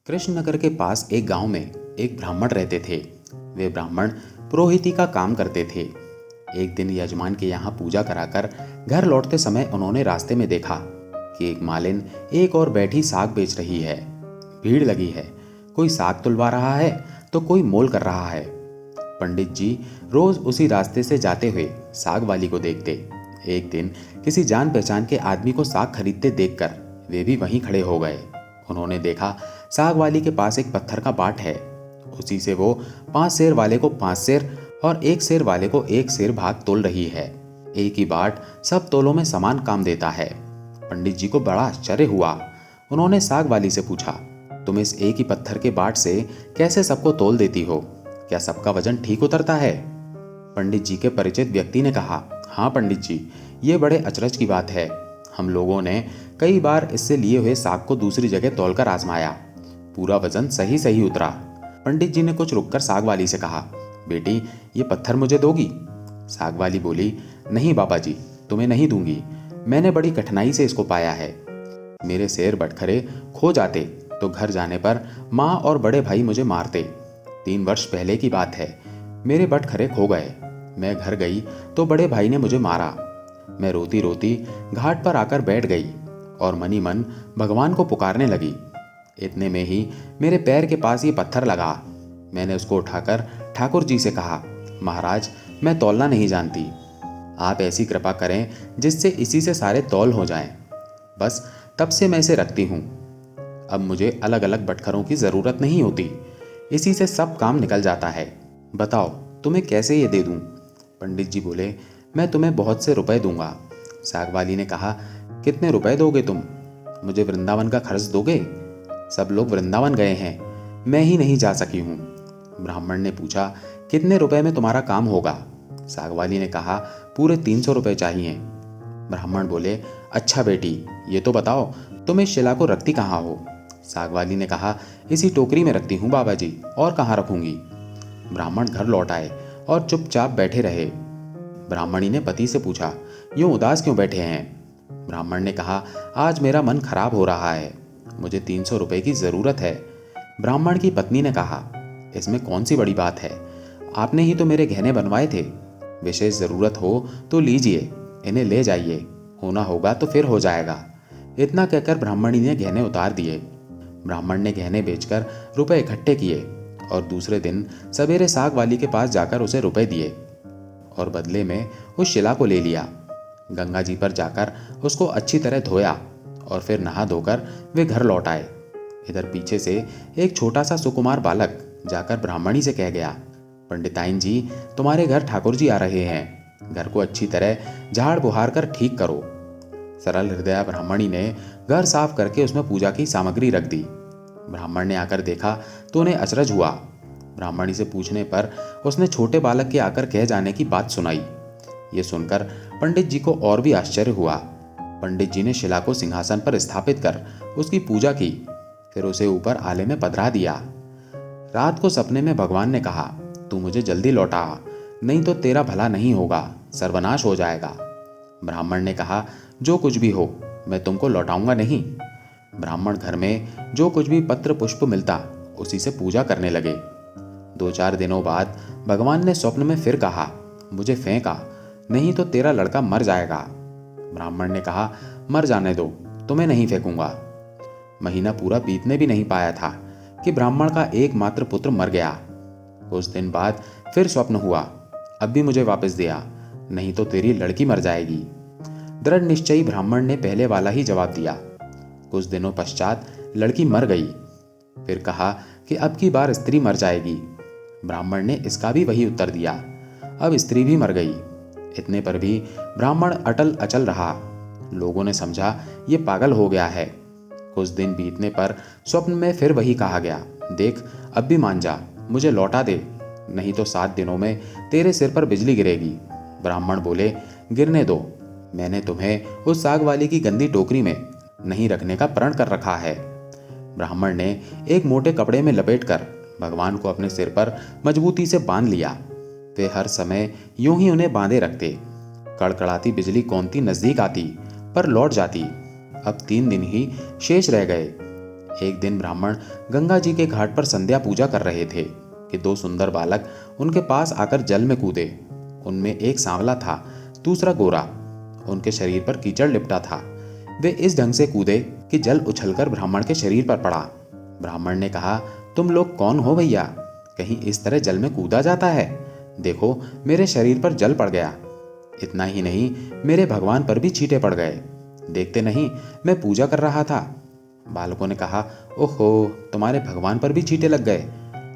कृष्णनगर के पास एक गांव में एक ब्राह्मण रहते थे। वे ब्राह्मण पुरोहिती का काम करते थे। एक दिन यजमान के यहाँ पूजा कराकर घर लौटते समय उन्होंने रास्ते में देखा कि एक मालिन एक और बैठी साग बेच रही है। भीड़ लगी है, कोई साग तुलवा रहा है तो कोई मोल कर रहा है। पंडित जी रोज उसी रास्ते से जाते हुए साग वाली को देखते। एक दिन किसी जान पहचान के आदमी को साग खरीदते देखकर वे भी वहीं खड़े हो गए। उन्होंने देखा साग वाली के पास एक पत्थर का बाट है। उसी से वो 5 सेर वाले को 5 सेर और 1 सेर वाले को 1 सेर भाग तोल रही है। एक ही बाट सब तोलों में समान काम देता है। पंडित जी को बड़ा आश्चर्य हुआ। उन्होंने साग वाली से पूछा, तुम इस एक ही पत्थर के बाट से कैसे सबको तोल देती हो? क्या सबका वजन ठीक उतरता है? पंडित जी के परिचित व्यक्ति ने कहा, हाँ पंडित जी, ये बड़े अचरज की बात है। हम लोगों ने कई बार इससे लिए हुए साग को दूसरी जगह तौलकर आजमाया, पूरा वजन सही सही उतरा। पंडित जी ने कुछ रुककर साग वाली से कहा, बेटी ये पत्थर मुझे दोगी? साग वाली बोली, नहीं बाबा जी, तुम्हें नहीं दूंगी। मैंने बड़ी कठिनाई से इसको पाया है। मेरे सेर बटखरे खो जाते तो घर जाने पर माँ और बड़े भाई मुझे मारते। 3 वर्ष पहले की बात है, मेरे बटखरे खो गए। मैं घर गई तो बड़े भाई ने मुझे मारा। मैं रोती रोती घाट पर आकर बैठ गई और मनी मन भगवान को पुकारने लगी। इतने में ही मेरे पैर के पास ये पत्थर लगा। मैंने उसको उठाकर ठाकुर जी से कहा, महाराज मैं तौलना नहीं जानती, आप ऐसी कृपा करें जिससे इसी से सारे तौल हो जाएं। बस तब से मैं इसे रखती हूँ। अब मुझे अलग अलग बटखरों की ज़रूरत नहीं होती, इसी से सब काम निकल जाता है। बताओ तुम्हें कैसे ये दे दूँ? पंडित जी बोले, मैं तुम्हें बहुत से रुपए दूंगा। साग वाली ने कहा, कितने रुपए दोगे तुम? मुझे वृंदावन का खर्च दोगे? सब लोग वृंदावन गए हैं, मैं ही नहीं जा सकी हूँ। ब्राह्मण ने पूछा, कितने रुपए में तुम्हारा काम होगा? साग वाली ने कहा, पूरे 300 रुपए चाहिए। ब्राह्मण बोले, अच्छा बेटी ये तो बताओ तुम इस शिला को रखती कहाँ हो? साग वाली ने कहा, इसी टोकरी में रखती हूँ बाबा जी, और कहाँ रखूंगी? ब्राह्मण घर लौट आए और चुपचाप बैठे रहे। ब्राह्मणी ने पति से पूछा, यूं उदास क्यों बैठे हैं? ब्राह्मण ने कहा, आज मेरा मन खराब हो रहा है, मुझे 300 रुपए की जरूरत है। ब्राह्मण की पत्नी ने कहा, इसमें कौन सी बड़ी बात है, आपने ही तो मेरे गहने बनवाए थे। विशेष जरूरत हो तो लीजिए, इन्हें ले जाइए, होना होगा तो फिर हो जाएगा। इतना कहकर ब्राह्मणी ने गहने उतार दिए। ब्राह्मण ने गहने बेचकर रुपए इकट्ठे किए और दूसरे दिन सवेरे साग वाली के पास जाकर उसे रुपए दिए और बदले में उस शिला को ले लिया। गंगा जी पर जाकर उसको अच्छी तरह धोया और फिर नहा धोकर वे घर लौट आए। इधर पीछे से एक छोटा सा सुकुमार बालक जाकर ब्राह्मणी से कह गया, पंडिताइन जी तुम्हारे घर ठाकुर जी आ रहे हैं, घर को अच्छी तरह झाड़ बुहार कर ठीक करो। सरल हृदया ब्राह्मणी ने घर साफ करके उसमें पूजा की सामग्री रख दी। ब्राह्मण ने आकर देखा तो उन्हें अचरज हुआ। ब्राह्मणी से पूछने पर उसने छोटे बालक के आकर कह जाने की बात सुनाई। ये सुनकर पंडित जी को और भी आश्चर्य हुआ। पंडित जी ने शिला को सिंहासन पर स्थापित कर उसकी पूजा की, फिर उसे ऊपर आले में पधरा दिया। रात को सपने में भगवान ने कहा, तू मुझे जल्दी लौटा, नहीं तो तेरा भला नहीं होगा, सर्वनाश हो जाएगा। ब्राह्मण ने कहा, जो कुछ भी हो मैं तुमको लौटाऊंगा नहीं। ब्राह्मण घर में जो कुछ भी पत्र पुष्प मिलता उसी से पूजा करने लगे। 2-4 दिनों बाद भगवान ने स्वप्न में फिर कहा, मुझे फेंका, नहीं तो तेरा लड़का मर जाएगा। ब्राह्मण ने कहा, मर जाने दो, तुम्हें नहीं फेंकूंगा। महीना पूरा बीतने भी नहीं पाया था कि ब्राह्मण का एकमात्र पुत्र मर गया। कुछ दिन बाद फिर स्वप्न हुआ, अब भी मुझे वापस दिया, नहीं तो तेरी लड़की मर जाएगी। दृढ़ निश्चयी ब्राह्मण ने पहले वाला ही जवाब दिया। कुछ दिनों पश्चात लड़की मर गई। फिर कहा कि अब की बार स्त्री मर जाएगी। ब्राह्मण ने इसका भी वही उत्तर दिया। अब स्त्री भी मर गई। इतने पर भी ब्राह्मण अटल अचल रहा। लोगों ने समझा ये पागल हो गया है। कुछ दिन बीतने पर स्वप्न में फिर वही कहा गया, देख अब भी मान जा, मुझे लौटा दे, नहीं तो 7 दिनों में तेरे सिर पर बिजली गिरेगी। ब्राह्मण बोले, गिरने दो, मैंने तुम्हें उस साग वाली की गंदी टोकरी में नहीं रखने का प्रण कर रखा है। ब्राह्मण ने एक मोटे कपड़े में लपेटकर भगवान को अपने सिर पर मजबूती से बांध लिया। वे हर समय यूं ही उन्हें बांधे रखते। कड़कड़ाती बिजली कौनती नजदीक आती पर लौट जाती। अब 3 दिन ही शेष रह गए। एक दिन ब्राह्मण गंगा जी के घाट पर संध्या पूजा कर रहे थे कि दो सुंदर बालक उनके पास आकर जल में कूदे। उनमें एक सांवला था, दूसरा गोरा। उनके शरीर पर कीचड़ लिपटा था। वे इस ढंग से कूदे कि जल उछलकर ब्राह्मण के शरीर पर पड़ा। ब्राह्मण ने कहा, तुम लोग कौन हो भैया? कहीं इस तरह जल में कूदा जाता है? देखो, मेरे शरीर पर जल पड़ गया। इतना ही नहीं, मेरे भगवान पर भी छींटे पड़ गए। देखते नहीं, मैं पूजा कर रहा था। बालकों ने कहा, ओहो, तुम्हारे भगवान पर भी छींटे लग गए।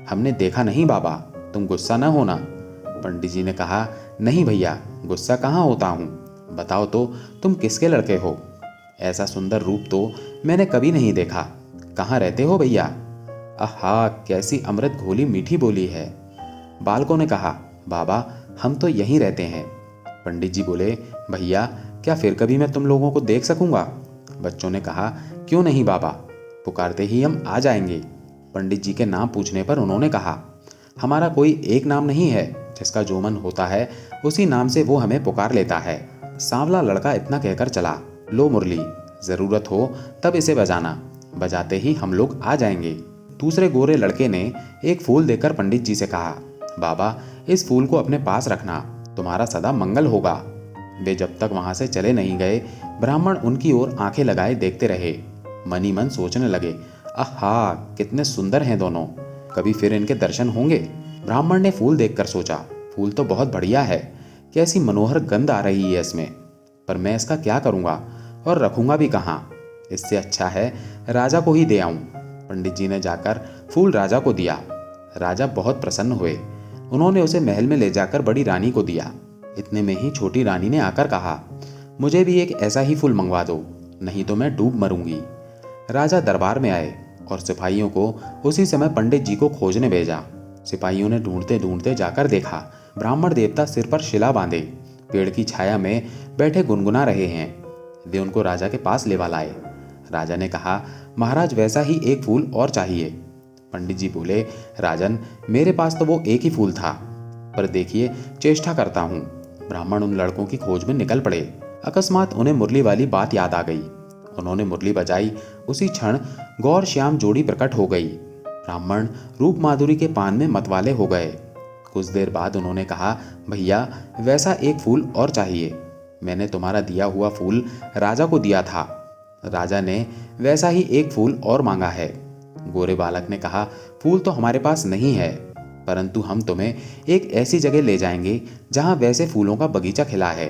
हमने देखा नहीं बाबा, तुम गुस्सा न होना। पंडित जी ने कहा, नहीं भैया, गुस्सा कहाँ होता हूँ। बताओ तो, तुम किसके लड़के हो? ऐसा सुंदर रूप तो मैंने कभी नहीं देखा। कहाँ रहते हो भैया? आहा, कैसी अमृत घोली मीठी बोली है। बालकों ने कहा, बाबा, हम तो यहीं रहते हैं। पंडित जी बोले, भैया, क्या फिर कभी मैं तुम लोगों को देख सकूंगा? बच्चों ने कहा, क्यों नहीं बाबा, पुकारते ही हम आ जाएंगे। पंडित जी के नाम पूछने पर उन्होंने कहा, हमारा कोई एक नाम नहीं है, जिसका जो मन होता है उसी नाम से वो हमें पुकार लेता है। सांवला लड़का इतना कहकर चला, लो मुरली, जरूरत हो तब इसे बजाना, बजाते ही हम लोग आ जाएंगे। दूसरे गोरे लड़के ने एक फूल देकर पंडित जी से कहा, बाबा, इस फूल को अपने पास रखना, तुम्हारा सदा मंगल होगा। वे जब तक वहां से चले नहीं गए, ब्राह्मण उनकी ओर आंखें लगाए देखते रहे। मन ही मन सोचने लगे, आहा, कितने सुंदर हैं दोनों, कभी फिर इनके दर्शन होंगे। ब्राह्मण ने फूल देखकर सोचा, फूल तो बहुत बढ़िया है, कैसी मनोहर गंध आ रही है इसमें, पर मैं इसका क्या करूंगा और रखूंगा भी कहाँ? इससे अच्छा है राजा को ही दे आऊं। पंडित जी ने जाकर फूल राजा को दिया। राजा बहुत प्रसन्न हुए। उन्होंने उसे महल में ले जाकर बड़ी रानी को दिया। इतने में ही छोटी रानी ने आकर कहा, मुझे भी एक ऐसा ही फूल मंगवा दो, नहीं तो मैं डूब मरूंगी। राजा दरबार में आए और सिपाहियों को उसी समय पंडित जी को खोजने भेजा। सिपाहियों ने ढूंढते ढूंढते जाकर देखा, ब्राह्मण देवता सिर पर शिला बांधे पेड़ की छाया में बैठे गुनगुना रहे हैं। वे उनको राजा के पास लेवा लाए। राजा ने कहा, महाराज, वैसा ही एक फूल और चाहिए। पंडित जी बोले, राजन, मेरे पास तो वो एक ही फूल था, पर देखिए, चेष्टा करता हूँ। ब्राह्मण उन लड़कों की खोज में निकल पड़े। अकस्मात उन्हें मुरली वाली बात याद आ गई। उन्होंने मुरली बजाई, उसी क्षण गौर श्याम जोड़ी प्रकट हो गई। ब्राह्मण रूप माधुरी के पान में मतवाले हो गए। कुछ देर बाद उन्होंने कहा, भैया, वैसा एक फूल और चाहिए। मैंने तुम्हारा दिया हुआ फूल राजा को दिया था, राजा ने वैसा ही एक फूल और मांगा है। गोरे बालक ने कहा, फूल तो हमारे पास नहीं है, परंतु हम तुम्हें एक ऐसी जगह ले जाएंगे जहां वैसे फूलों का बगीचा खिला है।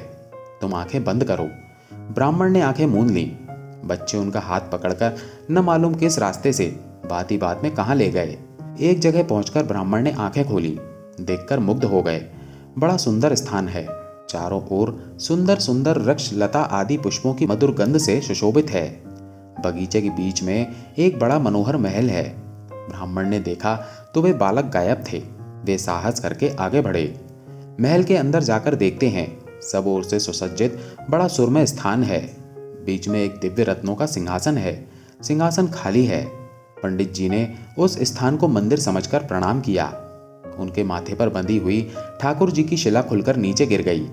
तुम आंखें बंद करो। ब्राह्मण ने आंखें मूंद लीं। बच्चे उनका हाथ पकड़कर न मालूम किस रास्ते से बात ही बात में कहां ले गए। एक जगह पहुंचकर ब्राह्मण ने आंखें खोली, देखकर मुग्ध हो गए। बड़ा सुंदर स्थान है, चारों ओर सुंदर सुंदर वृक्ष, लता आदि पुष्पों की मधुर गंध से सुशोभित है। बगीचे के बीच में एक बड़ा मनोहर महल है। ब्राह्मण ने देखा तो वे बालक गायब थे। वे साहस करके आगे बढ़े। महल के अंदर जाकर देखते हैं, सब ओर से सुसज्जित बड़ा सुरमय स्थान है। बीच में एक दिव्य रत्नों का सिंहासन है। सिंहासन खाली है। पंडित जी ने उस स्थान को मंदिर समझकर प्रणाम किया। उनके माथे पर बंधी हुई ठाकुर जी की शिला खुलकर नीचे गिर गई।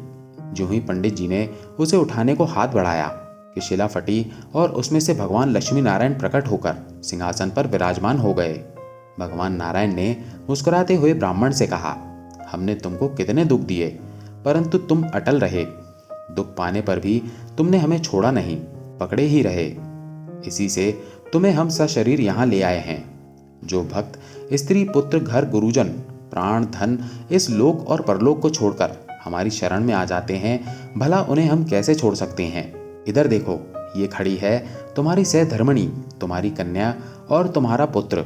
जो ही पंडित जी ने उसे उठाने को हाथ बढ़ाया कि शिला फटी और उसमें से भगवान लक्ष्मी नारायण प्रकट होकर सिंहासन पर विराजमान हो गए। भगवान नारायण ने मुस्कुराते हुए ब्राह्मण से कहा, हमने तुमको कितने दुख दिए, परंतु तुम अटल रहे। दुख पाने पर भी तुमने हमें छोड़ा नहीं, पकड़े ही रहे। इसी से तुम्हें हम सशरीर यहाँ ले आए हैं। जो भक्त स्त्री, पुत्र, घर, गुरुजन, प्राण, धन, इस लोक और परलोक को छोड़कर हमारी शरण में आ जाते हैं, भला उन्हें हम कैसे छोड़ सकते हैं। इधर देखो, ये खड़ी है तुम्हारी सहधर्मिणी, तुम्हारी कन्या और तुम्हारा पुत्र।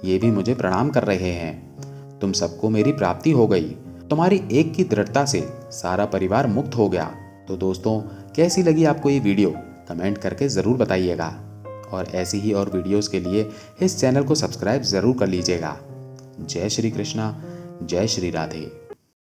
ये भी मुझे प्रणाम कर रहे हैं। तुम सबको मेरी प्राप्ति हो गई। तुम्हारी एक की दृढ़ता से सारा परिवार मुक्त हो गया। तो दोस्तों, कैसी लगी आपको ये वीडियो? कमेंट करके ज़रूर बताइएगा। और ऐसी ही और वीडियोस के लिए इस चैनल को सब्सक्राइब ज़रूर कर लीजिएगा। जय श्री कृष्णा, जय श्री राधे।